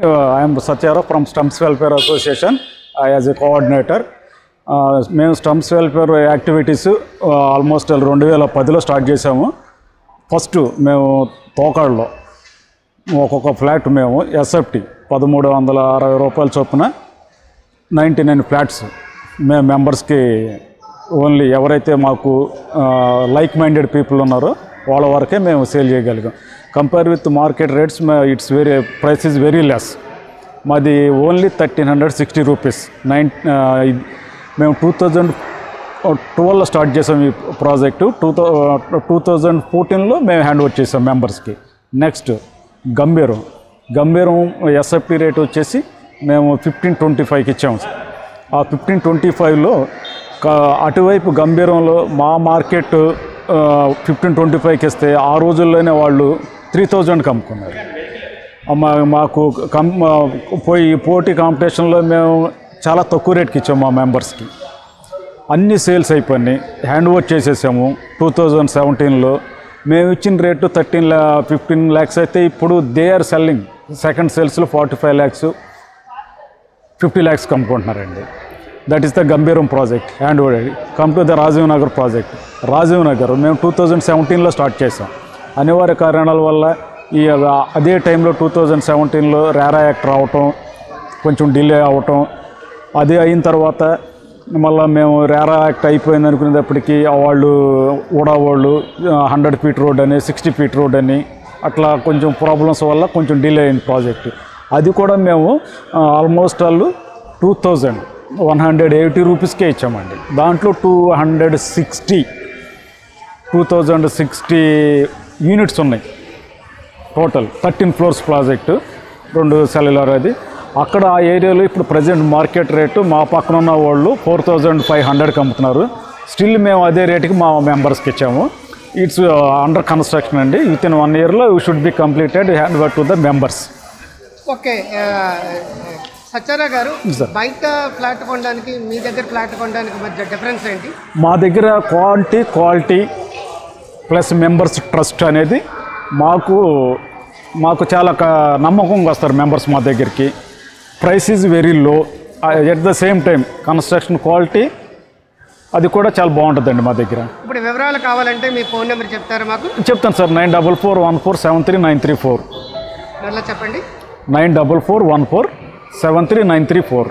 I am Satyara from Stumps Welfare Association as a coordinator. మేము stumps welfare activities almost 2010లో start చేసాము. First మేము తోకాడులో ఒక్కొక్క ఫ్లాట్ మేము ఎస్ఎఫ్టీ 1360 రూపాయల చొప్పున 99 ఫ్లాట్స్ మేము మెంబర్స్కి ఓన్లీ ఎవరైతే మాకు లైక్ మైండెడ్ పీపుల్ ఉన్నారో వాళ్ళ వరకే మేము సేల్ చేయగలిగాం. Compare with market rates it's price is very less. మాది ఓన్లీ 1360 రూపీస్. మేము 2012లో స్టార్ట్ చేసాం ఈ ప్రాజెక్టు. 2014లో మేము హ్యాండ్ ఓవర్ చేసాం మెంబర్స్కి. నెక్స్ట్ గంభీరం ఎస్ఎఫ్టీ రేట్ వచ్చేసి మేము 1525కి ఇచ్చాము. ఆ 1525లో అటువైపు గంభీరంలో మా మార్కెట్ 1525కి ఇస్తే ఆ రోజుల్లోనే వాళ్ళు 3000కి అమ్ముకున్నారు. మాకు పోటీ కాంపిటీషన్లో మేము చాలా తక్కువ రేట్కి ఇచ్చాము మా మెంబర్స్కి. అన్ని సేల్స్ అయిపోయినాయి, హ్యాండ్ ఓవర్ చేసేసాము. 2017లో మేము ఇచ్చిన రేటు 15 lakhs అయితే ఇప్పుడు దే ఆర్ సెల్లింగ్ సెకండ్ సేల్స్లో 45 lakhs 50 lakhsకి అమ్ముకుంటున్నారండి. That is the Gambhiram project hand over. Come to the Rajiv Nagar project. Rajiv Nagar మేము 2017లో స్టార్ట్ చేసాం. అనివార్య కారణాల వల్ల అదే టైంలో 2017లో రేరా యాక్ట్ రావటం, కొంచెం డిలే అవ్వటం. అది అయిన తర్వాత మళ్ళీ మేము రేరా యాక్ట్ అయిపోయింది అనుకునేటప్పటికీ వాళ్ళు వాళ్ళు 100 feet రోడ్ అని 60 feet రోడ్ అని అట్లా కొంచెం ప్రాబ్లమ్స్ వల్ల కొంచెం డిలే అయింది ప్రాజెక్టు. అది కూడా మేము ఆల్మోస్ట్ వాళ్ళు 2180 రూపీస్కే ఇచ్చామండి. దాంట్లో 2060 యూనిట్స్ ఉన్నాయి టోటల్. 13 floors project, 2 cellular. అది అక్కడ ఆ ఏరియాలో ఇప్పుడు ప్రజెంట్ మార్కెట్ రేటు మా పక్కన ఉన్న వాళ్ళు 4500కి అమ్ముతున్నారు. స్టిల్ మేము అదే రేటుకి మా మెంబర్స్కి ఇచ్చాము. ఇట్స్ అండర్ కన్స్ట్రక్షన్ అండి. విత్ ఇన్ 1 yearలో we should be completed hand over to the members. Okay Satyara గారు, బయట ఫ్లాట్ కొనడానికి మీ దగ్గర ఫ్లాట్ కొనడానికి మధ్య డిఫరెన్స్ ఏంటి? మా దగ్గర క్వాలిటీ ప్లస్ మెంబర్స్ ట్రస్ట్ అనేది మాకు చాలా నమ్మకంగా వస్తారు మెంబర్స్ మా దగ్గరికి. Price is very low. At the same time construction quality అది కూడా చాలా బాగుంటుందండి మా దగ్గర. ఇప్పుడు వివరాలు కావాలంటే మీ ఫోన్ నెంబర్ చెప్తారా మాకు? చెప్తాను సార్. 9441473934. మళ్ళీ చెప్పండి. 9441473934.